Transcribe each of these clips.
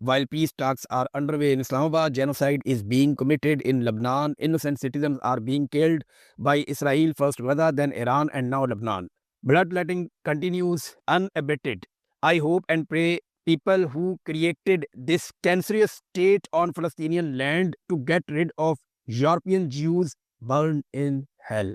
while peace talks are underway in Islamabad, genocide is being committed in Lebanon, innocent citizens are being killed by Israel, first Gaza, then Iran, and now Lebanon. Bloodletting continues unabated. I hope and pray people who created this cancerous state on Palestinian land to get rid of European Jews burn in hell.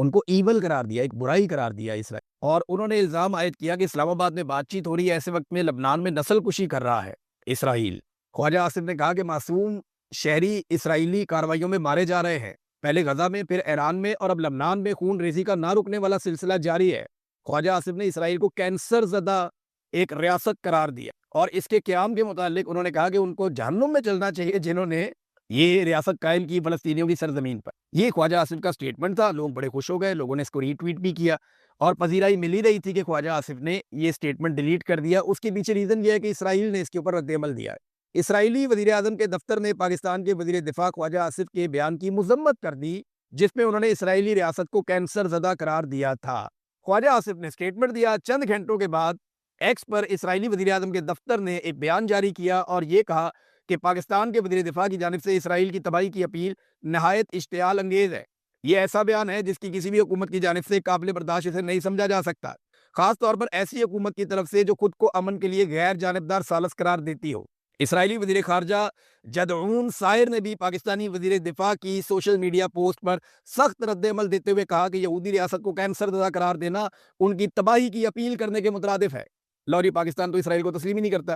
ان کو evil قرار دیا، ایک برائی قرار دیا اسرائیل، اور انہوں نے الزام عائد کیا کہ اسلام آباد میں بات چیت ہو رہی ہے ایسے وقت میں لبنان میں نسل کشی کر رہا ہے اسرائیل۔ خواجہ آصف نے کہا کہ معصوم شہری اسرائیلی کارروائیوں میں مارے جا رہے ہیں، پہلے غزہ میں، پھر ایران میں، اور اب لبنان میں خون ریزی کا نہ رکنے والا سلسلہ جاری ہے۔ خواجہ آصف نے اسرائیل کو کینسر زدہ ایک ریاست قرار دیا، اور اس کے قیام کے متعلق انہوں نے کہا کہ ان کو جہنم میں چلنا چاہیے جنہوں نے یہ ریاست قائم کی فلسطینیوں کی سرزمین پر۔ یہ خواجہ آصف کا سٹیٹمنٹ تھا، لوگ بڑے خوش ہو گئے، لوگوں نے اس کو ری ٹویٹ بھی کیا، اور پذیرائی مل ہی رہی تھی کہ خواجہ آصف نے یہ سٹیٹمنٹ ڈیلیٹ کر دیا۔ اس کے پیچھے ریزن یہ ہے کہ اسرائیل نے اس کے اوپر رد عمل دیا ہے۔ اسرائیلی وزیر اعظم کے دفتر نے پاکستان کے وزیر دفاع خواجہ آصف کے بیان کی مذمت کر دی، جس میں انہوں نے اسرائیلی ریاست کو کینسر زدہ قرار دیا تھا۔ خواجہ آصف نے سٹیٹمنٹ دیا، چند گھنٹوں کے بعد ایکس پر اسرائیلی وزیر اعظم کے دفتر نے ایک بیان جاری کیا اور یہ کہا کہ پاکستان کے وزیر دفاع کی جانب سے اسرائیل کی تباہی کی اپیل نہایت اشتعال انگیز ہے۔ یہ ایسا بیان ہے جس کی کسی بھی حکومت کی جانب سے قابل برداشت اسے نہیں سمجھا جا سکتا، خاص طور پر ایسی حکومت کی طرف سے جو خود کو امن کے لیے غیر جانبدار ثالث قرار دیتی ہو۔ اسرائیلی وزیر خارجہ جدعون سائر نے بھی پاکستانی وزیر دفاع کی سوشل میڈیا پوسٹ پر سخت رد عمل دیتے ہوئے کہا کہ یہودی ریاست کو کینسر زدہ قرار دینا ان کی تباہی کی اپیل کرنے کے مترادف ہے۔ لوری پاکستان تو اسرائیل کو تسلیم ہی نہیں کرتا،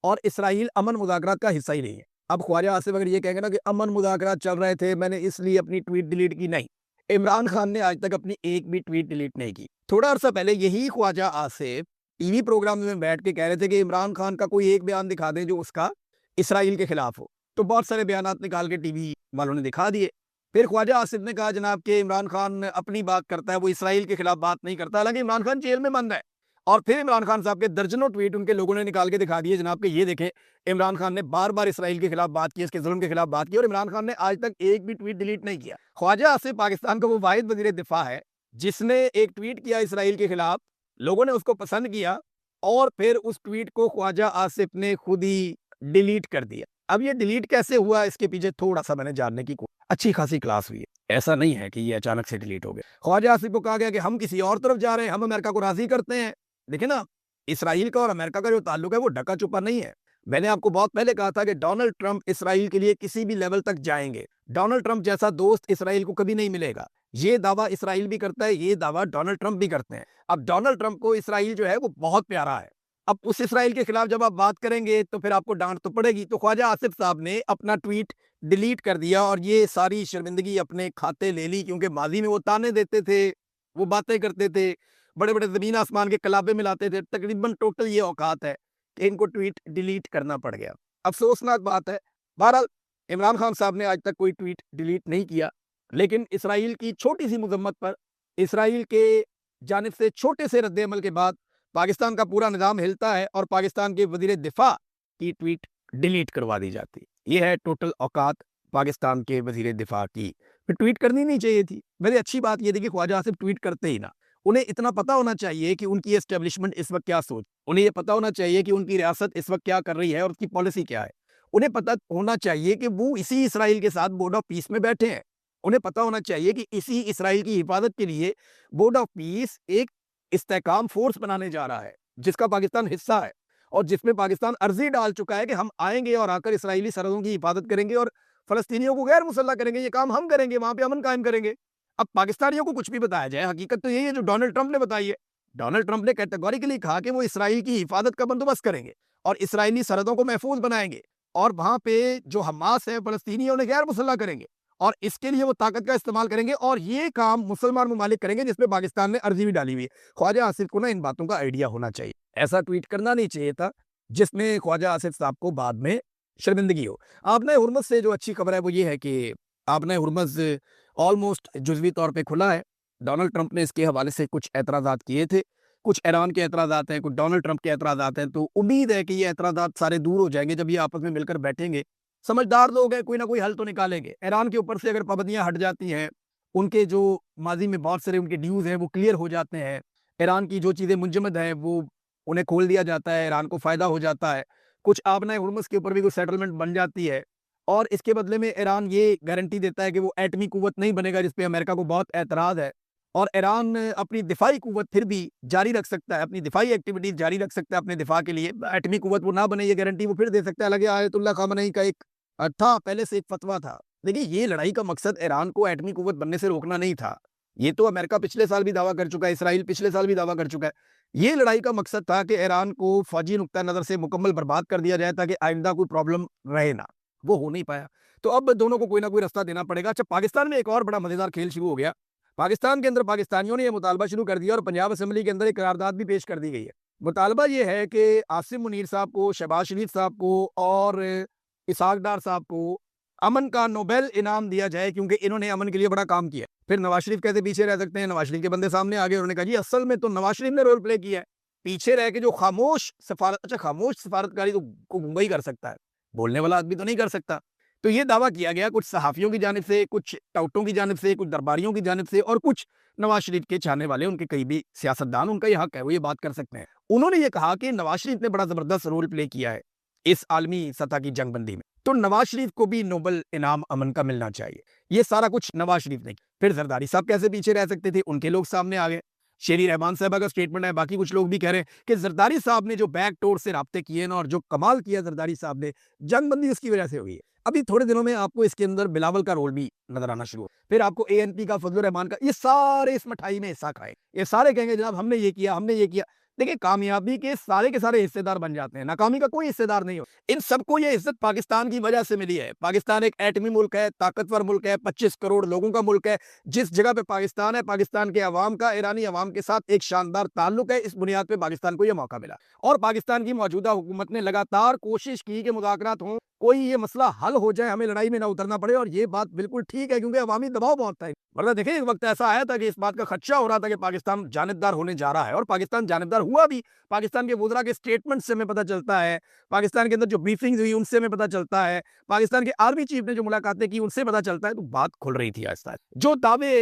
اور اسرائیل امن مذاکرات کا حصہ ہی نہیں ہے۔ اب خواجہ آصف اگر یہ کہیں گے نا کہ امن مذاکرات چل رہے تھے، میں نے اس لیے اپنی ٹویٹ ڈیلیٹ کی، نہیں، عمران خان نے آج تک اپنی ایک بھی ٹویٹ ڈیلیٹ نہیں کی۔ تھوڑا عرصہ پہلے یہی خواجہ آصف ٹی وی پروگرام میں بیٹھ کے کہہ رہے تھے کہ عمران خان کا کوئی ایک بیان دکھا دیں جو اس کا اسرائیل کے خلاف ہو، تو بہت سارے بیانات نکال کے ٹی وی والوں نے دکھا دیے۔ پھر خواجہ آصف نے کہا جناب کہ عمران خان اپنی بات کرتا ہے، وہ اسرائیل کے خلاف بات نہیں کرتا، حالانکہ عمران خان جیل میں بند ہے۔ اور پھر عمران خان صاحب کے درجنوں ٹویٹ ان کے لوگوں نے نکال کے دکھا دیے جناب کہ یہ دیکھیں عمران خان نے بار بار اسرائیل کے خلاف بات کی، اس کے ظلم کے خلاف بات کی، اور عمران خان نے آج تک ایک بھی ٹویٹ ڈیلیٹ نہیں کیا۔ خواجہ آصف پاکستان کا وہ واحد وزیر دفاع ہے جس نے ایک ٹویٹ کیا اسرائیل کے خلاف، لوگوں نے اس کو پسند کیا، اور پھر اس ٹویٹ کو خواجہ آصف نے خود ہی ڈیلیٹ کر دیا۔ اب یہ ڈیلیٹ کیسے ہوا، اس کے پیچھے تھوڑا سا میں نے جاننے کی اچھی خاصی کلاس ہوئی ہے، ایسا نہیں ہے کہ یہ اچانک سے ڈیلیٹ ہو گیا۔ خواجہ آصف کو کہا گیا کہ ہم کسی اور طرف جا رہے ہیں، ہم امریکہ کو راضی کرتے ہیں۔ دیکھیں نا، اسرائیل کا اور امریکہ کا جو تعلق ہے وہ ڈھکا چھپا نہیں ہے۔ میں نے آپ کو بہت پہلے کہا تھا کہ ڈونلڈ ٹرمپ اسرائیل کے لیے کسی بھی لیول تک جائیں گے، ڈونلڈ ٹرمپ جیسا دوست اسرائیل کو کبھی نہیں ملے گا۔ یہ دعویٰ اسرائیل بھی کرتا ہے، یہ دعویٰ ڈونلڈ ٹرمپ بھی کرتے ہیں۔ اب ڈونلڈ ٹرمپ کو اسرائیل جو ہے وہ بہت پیارا ہے، اب اس اسرائیل کے خلاف جب آپ بات کریں گے تو پھر آپ کو ڈانٹ تو پڑے گی۔ تو خواجہ آصف صاحب نے اپنا ٹویٹ ڈیلیٹ کر دیا اور یہ ساری شرمندگی اپنے کھاتے لے لی، کیونکہ ماضی میں وہ تانے دیتے تھے، وہ باتیں کرتے تھے، بڑے بڑے زمین آسمان کے کلابے ملاتے تھے، تقریباً ٹوٹل یہ اوقات ہے کہ ان کو ٹویٹ ڈیلیٹ کرنا پڑ گیا۔ افسوسناک بات ہے۔ بہرحال عمران خان صاحب نے آج تک کوئی ٹویٹ ڈیلیٹ نہیں کیا، لیکن اسرائیل کی چھوٹی سی مذمت پر، اسرائیل کے جانب سے چھوٹے سے رد عمل کے بعد پاکستان کا پورا نظام ہلتا ہے اور پاکستان کے وزیر دفاع کی ٹویٹ ڈیلیٹ کروا دی جاتی۔ یہ ہے ٹوٹل اوقات پاکستان کے وزیر دفاع کی۔ پھر ٹویٹ کرنی نہیں چاہیے تھی۔ میری اچھی بات یہ تھی کہ خواجہ آصف ٹویٹ کرتے ہی نہ، انہیں اتنا پتا ہونا چاہیے کہ ان کی اسٹیبلشمنٹ اس وقت کیا سوچ، انہیں یہ پتا ہونا چاہیے کہ ان کی ریاست اس وقت کیا کر رہی ہے اور اس کی پالیسی کیا ہے۔ انہیں پتا ہونا چاہیے کہ وہ اسی اسرائیل کے ساتھ بورڈ آف پیس میں بیٹھے ہیں۔ انہیں پتا ہونا چاہیے کہ اسی اسرائیل کی حفاظت کے لیے بورڈ آف پیس ایک استحکام فورس بنانے جا رہا ہے جس کا پاکستان حصہ ہے، اور جس میں پاکستان عرضی ڈال چکا ہے کہ ہم آئیں گے اور آ کر اسرائیلی سرحدوں کی حفاظت کریں گے اور فلسطینیوں کو غیر مسلح کریں گے، یہ کام ہم کریں گے، وہاں پہ امن قائم کریں گے۔ اب پاکستانیوں کو کچھ بھی بتایا جائے، حقیقت تو یہی ہے جو ڈونلڈ ٹرمپ نے بتائی ہے۔ ڈونلڈ ٹرمپ نے کیٹیگوریکلی کہا کہ وہ اسرائیل کی حفاظت کا بندوبست کریں گے اور اسرائیلی سرحدوں کو محفوظ بنائیں گے، اور وہاں پہ جو حماس ہے فلسطینی انہیں غیر مسلح کریں گے، اور اس کے لیے وہ طاقت کا استعمال کریں گے، اور یہ کام مسلمان ممالک کریں گے جس میں پاکستان نے عرضی بھی ڈالی ہوئی ہے۔ خواجہ آصف کو نا ان باتوں کا آئیڈیا ہونا چاہیے، ایسا ٹویٹ کرنا نہیں چاہیے تھا جس میں خواجہ آصف صاحب کو بعد میں شرمندگی ہو۔ آبنۂ ہرمز سے جو اچھی خبر ہے وہ یہ ہے کہ آبنۂ ہرمز آلموسٹ جزوی طور پہ کھلا ہے۔ ڈونلڈ ٹرمپ نے اس کے حوالے سے کچھ اعتراضات کیے تھے، کچھ ایران کے اعتراضات ہیں، کچھ ڈونلڈ ٹرمپ کے اعتراضات ہیں، تو امید ہے کہ یہ اعتراضات سارے دور ہو جائیں گے جب یہ آپس میں مل کر بیٹھیں گے۔ سمجھدار لوگ ہیں، کوئی نہ کوئی حل تو نکالیں گے۔ ایران کے اوپر سے اگر پابندیاں ہٹ جاتی ہیں، ان کے جو ماضی میں بہت سارے ان کے ڈیوز ہیں وہ کلیئر ہو جاتے ہیں، ایران کی جو چیزیں منجمد ہیں وہ انہیں کھول دیا جاتا ہے، ایران کو فائدہ ہو جاتا ہے، کچھ آبنۂ ہرمز کے اوپر بھی کوئی سیٹلمنٹ بن جاتی ہے، اور اس کے بدلے میں ایران یہ گارنٹی دیتا ہے کہ وہ ایٹمی قوت نہیں بنے گا، جس پہ امریکہ کو بہت اعتراض ہے، اور ایران اپنی دفاعی قوت پھر بھی جاری رکھ سکتا ہے، اپنی دفاعی ایکٹیویٹیز جاری رکھ سکتا ہے اپنے دفاع کے لیے۔ ایٹمی قوت وہ نہ بنے یہ گارنٹی وہ پھر دے سکتا ہے۔ حالانکہ آیت اللہ خامنئی کا ایک تھا، پہلے سے ایک فتویٰ تھا۔ دیکھیے یہ لڑائی کا مقصد ایران کو ایٹمی قوت بننے سے روکنا نہیں تھا، یہ تو امریکہ پچھلے سال بھی دعویٰ کر چکا ہے، اسرائیل پچھلے سال بھی دعویٰ کر چکا ہے۔ یہ لڑائی کا مقصد تھا کہ ایران کو فوجی نقطہ نظر سے مکمل برباد کر دیا جائے تاکہ آئندہ کوئی پرابلم رہے نہ، وہ ہو نہیں پایا۔ تو اب دونوں کو کوئی نہ کوئی رستہ دینا پڑے گا۔ اچھا، پاکستان میں ایک اور بڑا مزیدار کھیل شروع ہو گیا۔ پاکستان کے اندر پاکستانیوں نے یہ مطالبہ شروع کر دیا اور پنجاب اسمبلی کے اندر ایک قرارداد بھی پیش کر دی گئی ہے۔ مطالبہ یہ ہے کہ عاصم منیر صاحب کو، شہباز شریف صاحب کو اور اسحاق ڈار صاحب کو امن کا نوبل انعام دیا جائے، کیونکہ انہوں نے امن کے لیے بڑا کام کیا۔ پھر نواز شریف کیسے پیچھے رہ سکتے ہیں؟ نواز شریف کے بندے سامنے آ گئے، انہوں نے کہا جی اصل میں تو نواز شریف نے رول پلے کیا ہے، پیچھے رہ کے جو خاموش سفارت، اچھا خاموش سفارتکاری تو گنگا ہی کر سکتا ہے، بولنے والا آدمی تو نہیں کر سکتا۔ تو یہ دعویٰ کیا گیا کچھ صحافیوں کی جانب سے، کچھ ٹاؤٹوں کی جانب سے، کچھ درباریوں کی جانب سے، اور کچھ نواز شریف کے چاہنے والے، ان کے قریبی سیاستدان، ان کا یہ حق ہے، وہ یہ بات کر سکتے ہیں۔ انہوں نے یہ کہا کہ نواز شریف نے بڑا زبردست رول پلے کیا ہے اس عالمی سطح کی جنگ بندی میں، تو نواز شریف کو بھی نوبل انعام امن کا ملنا چاہیے۔ یہ سارا کچھ نواز شریف نے کیا۔ پھر زرداری صاحب کیسے پیچھے رہ سکتے تھے؟ ان کے لوگ سامنے آ گئے۔ شیری رحمان صاحبہ کا سٹیٹمنٹ ہے، باقی کچھ لوگ بھی کہہ رہے ہیں کہ زرداری صاحب نے جو بیک ڈور سے رابطے کیے نا، اور جو کمال کیا زرداری صاحب نے، جنگ بندی اس کی وجہ سے ہوئی ہے۔ ابھی تھوڑے دنوں میں آپ کو اس کے اندر بلاول کا رول بھی نظر آنا شروع ہو، پھر آپ کو اے این پی کا، فضل الرحمان کا، یہ سارے اس مٹھائی میں حصہ کھائے، یہ سارے کہیں گے جناب ہم نے یہ کیا، ہم نے یہ کیا۔ دیکھیں، کامیابی کے سارے حصے دار بن جاتے ہیں، ناکامی کا کوئی حصے دار نہیں ہو۔ ان سب کو یہ عزت پاکستان کی وجہ سے ملی ہے۔ پاکستان ایک ایٹمی ملک ہے، طاقتور ملک ہے، 25 کروڑ لوگوں کا ملک ہے۔ جس جگہ پہ پاکستان ہے، پاکستان کے عوام کا ایرانی عوام کے ساتھ ایک شاندار تعلق ہے، اس بنیاد پہ پاکستان کو یہ موقع ملا، اور پاکستان کی موجودہ حکومت نے لگاتار کوشش کی کہ مذاکرات ہوں، کوئی یہ مسئلہ حل ہو جائے، ہمیں لڑائی میں نہ اترنا پڑے، اور یہ بات بالکل ٹھیک ہے کیونکہ عوامی دباؤ بہت تھا۔ ورنہ دیکھیں، ایک وقت ایسا آیا تھا کہ اس بات کا خدشہ ہو رہا تھا کہ پاکستان جانبدار ہونے جا رہا ہے، اور پاکستان جانبدار ہوا بھی۔ پاکستان کے وزراء کے سٹیٹمنٹ سے ہمیں پتہ چلتا ہے، پاکستان کے اندر جو بریفنگز ہوئی ان سے ہمیں پتہ چلتا ہے، پاکستان کے آرمی چیف نے جو ملاقاتیں کی ان سے پتہ چلتا ہے، تو بات کھل رہی تھی آہستہ آہستہ۔ جو دعوے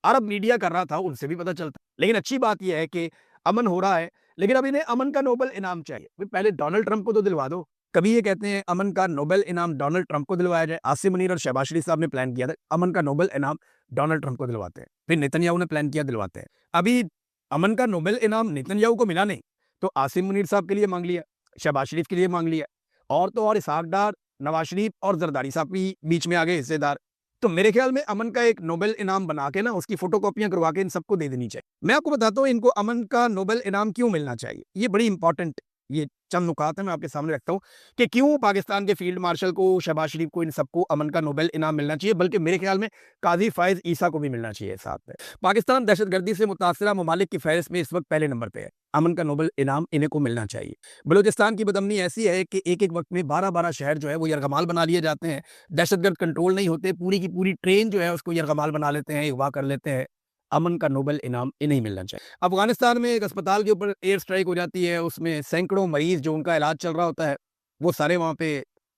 عرب میڈیا کر رہا تھا ان سے بھی پتہ چلتا ہے۔ لیکن اچھی بات یہ ہے کہ امن ہو رہا ہے، لیکن اب انہیں امن کا نوبل انعام چاہیے۔ پہلے ڈونلڈ ٹرمپ کو تو دلوا دو۔ کبھی یہ کہتے ہیں امن کا نوبل انعام ڈونلڈ ٹرمپ کو دلوایا جائے، عاصم منیر اور شہباز شریف صاحب نے پلان کیا تھا امن کا نوبل انعام ڈونلڈ ٹرمپ کو دلواتے ہیں، پھر نیتن یاہو نے پلان کیا دلواتے ہیں۔ ابھی امن کا نوبل انعام نیتن یاہو کو ملا نہیں، تو عاصم منیر صاحب کے لیے مانگ لیا، شہباز شریف کے لیے مانگ لیا، اور تو اور اسحاق ڈار، نواز شریف اور زرداری صاحب بھی بیچ میں آگے حصے دار۔ تو میرے خیال میں امن کا ایک نوبل انعام بنا کے نا، اس کی فوٹو کاپیاں کروا کے ان سب کو دے دینی چاہیے۔ میں آپ کو بتاتا ہوں ان کو امن کا نوبل انعام کیوں ملنا چاہیے، یہ بڑی امپورٹنٹ، یہ چند نکات ہیں میں آپ کے سامنے رکھتا ہوں کہ کیوں پاکستان کے فیلڈ مارشل کو، شہباز شریف کو، ان سب کو امن کا نوبل انعام ملنا چاہیے، بلکہ میرے خیال میں قاضی فائز عیسیٰ کو بھی ملنا چاہیے ساتھ میں۔ پاکستان دہشت گردی سے متاثرہ ممالک کی فہرست میں اس وقت پہلے نمبر پہ ہے، امن کا نوبل انعام انہیں کو ملنا چاہیے۔ بلوچستان کی بدامنی ایسی ہے کہ ایک ایک وقت میں 12 شہر جو ہے وہ یرغمال بنا لیے جاتے ہیں، دہشت گرد کنٹرول نہیں ہوتے، پوری کی پوری ٹرین جو ہے اس کو یرغمال بنا لیتے ہیں، اغوا کر لیتے ہیں۔ امن کا نوبل انعام انہیں ملنا چاہیے۔ افغانستان میں ایک اسپتال کے اوپر ایئر سٹرائک ہو جاتی ہے، اس میں سینکڑوں مریض جو ان کا علاج چل رہا ہوتا ہے وہ سارے وہاں پہ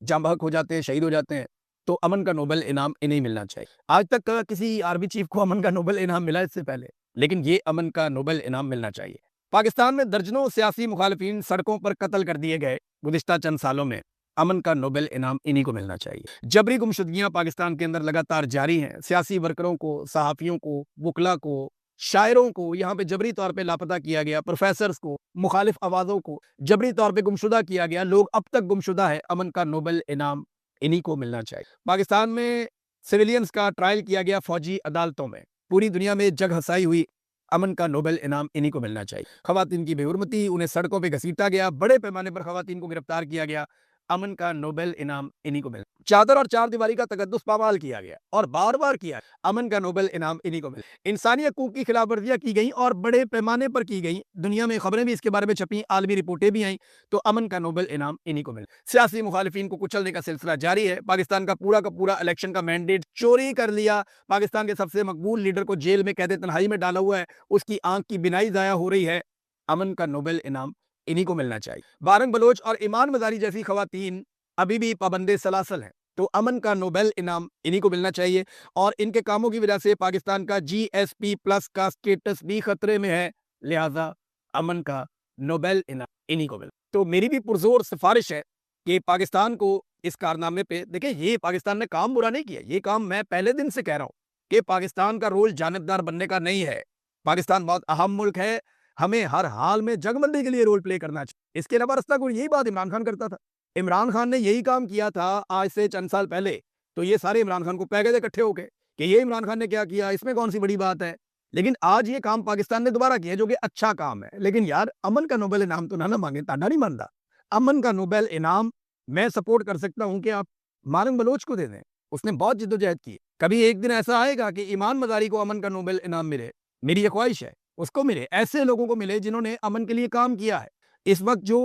جاں بحق ہو جاتے ہیں، شہید ہو جاتے ہیں، تو امن کا نوبل انعام انہیں ملنا چاہیے۔ آج تک کسی آرمی چیف کو امن کا نوبل انعام ملا اس سے پہلے، لیکن یہ امن کا نوبل انعام ملنا چاہیے۔ پاکستان میں درجنوں سیاسی مخالفین سڑکوں پر قتل کر دیے گئے گزشتہ چند سالوں میں، امن کا نوبل انعام انہی کو ملنا چاہیے۔ جبری گمشدگیاں پاکستان کے اندر لگاتار جاری ہیں، سیاسی ورکروں کو، صحافیوں کو، وکلا کو، شاعروں کو یہاں پہ جبری طور پہ لاپتہ کیا گیا، پروفیسرز کو، مخالف آوازوں کو جبری طور پہ گمشدہ کیا گیا، لوگ اب تک گمشدہ ہے، امن کا نوبل انعام انہی کو ملنا چاہیے۔ پاکستان میں سویلینز کا ٹرائل کیا گیا فوجی عدالتوں میں، پوری دنیا میں جگ ہسائی ہوئی، امن کا نوبل انعام انہی کو ملنا چاہیے۔ خواتین کی بے حرمتی، انہیں سڑکوں پہ گھسیٹا گیا، بڑے پیمانے پر خواتین کو گرفتار کیا گیا، امن کا نوبل انعام انہی کو ملا۔ چادر اور چار دیواری کا تقدس پامال کیا گیا اور بار بار کیا، امن کا نوبل انعام انہی کو ملا۔ انسانی حقوق کی خلاف ورزیاں کی گئیں اور بڑے پیمانے پر کی گئیں، دنیا میں خبریں بھی اس کے بارے میں چھپیں، عالمی رپورٹیں بھی آئیں، تو امن کا نوبل انعام انہی کو ملا۔ سیاسی مخالفین کو کچلنے کا سلسلہ جاری ہے، پاکستان کا پورا الیکشن کا مینڈیٹ چوری کر لیا، پاکستان کے سب سے مقبول لیڈر کو جیل میں قید تنہائی میں ڈالا ہوا ہے، اس کی آنکھ کی بینائی ضائع ہو رہی ہے، امن کا نوبل انعام انہی کو ملنا چاہیے۔ بارنگ بلوچ اور ایمان مزاری جیسی خواتین ابھی بھی پابند سلاسل ہیں، تو امن کا نوبل انعام انہی کو ملنا چاہیے، اور ان کے کاموں کی وجہ سے پاکستان کا GSP+ کا سٹیٹس بھی خطرے میں ہے، لہذا امن کا نوبل انعام انہی کو ملنا۔ تو میری بھی پرزور سفارش ہے کہ پاکستان کو اس کارنامے پہ دیکھیں، یہ پاکستان نے کام برا نہیں کیا، یہ کام میں پہلے دن سے کہہ رہا ہوں کہ پاکستان کا رول جانبدار بننے کا نہیں ہے، پاکستان بہت اہم ملک ہے، ہمیں ہر حال میں جنگ بندی کے لیے رول پلے کرنا چاہیے۔ اس کے علاوہ رستہ کوئی یہی بات عمران خان کرتا تھا، عمران خان نے یہی کام کیا تھا آج سے چند سال پہلے، تو یہ سارے عمران خان کو پہ گئے تھے اکٹھے ہو کے کہ یہ عمران خان نے کیا کیا، اس میں کون سی بڑی بات ہے؟ لیکن آج یہ کام پاکستان نے دوبارہ کیا جو کہ اچھا کام ہے. لیکن یار امن کا نوبل انعام تو نہ مانگے، تاڈا نہیں مانتا. امن کا نوبل انعام میں سپورٹ کر سکتا ہوں کہ آپ مارن بلوچ کو دے دیں. اس نے بہت جدوجہد کی. کبھی ایک دن ایسا آئے گا کہ ایمان مزاری کو امن کا نوبل انعام ملے. میری یہ خواہش ہے اس کو ملے، ایسے لوگوں کو ملے جنہوں نے امن کے لیے کام کیا ہے. اس وقت جو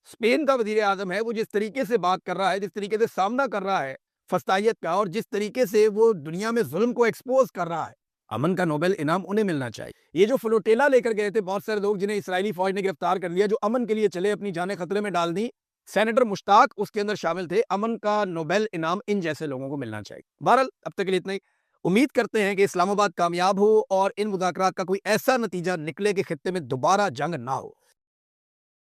اسپین کا وزیر اعظم ہے وہ جس طریقے سے بات کر رہا ہے، جس طریقے سے سامنا کر رہا ہے فسطائیت کا، اور جس طریقے سے وہ دنیا میں ظلم کو ایکسپوز کر رہا ہے، امن کا نوبل انعام انہیں ملنا چاہیے. یہ جو فلوٹیلا لے کر گئے تھے بہت سارے لوگ جنہیں اسرائیلی فوج نے گرفتار کر لیا، جو امن کے لیے چلے، اپنی جانیں خطرے میں ڈال دی، سینیٹر مشتاق اس کے اندر شامل تھے. امن کا نوبل انعام ان جیسے لوگوں کو ملنا چاہیے. بہرحال اب تک کے لیے اتنا ہی. امید کرتے ہیں کہ اسلام آباد کامیاب ہو اور ان مذاکرات کا کوئی ایسا نتیجہ نکلے کہ خطے میں دوبارہ جنگ نہ ہو.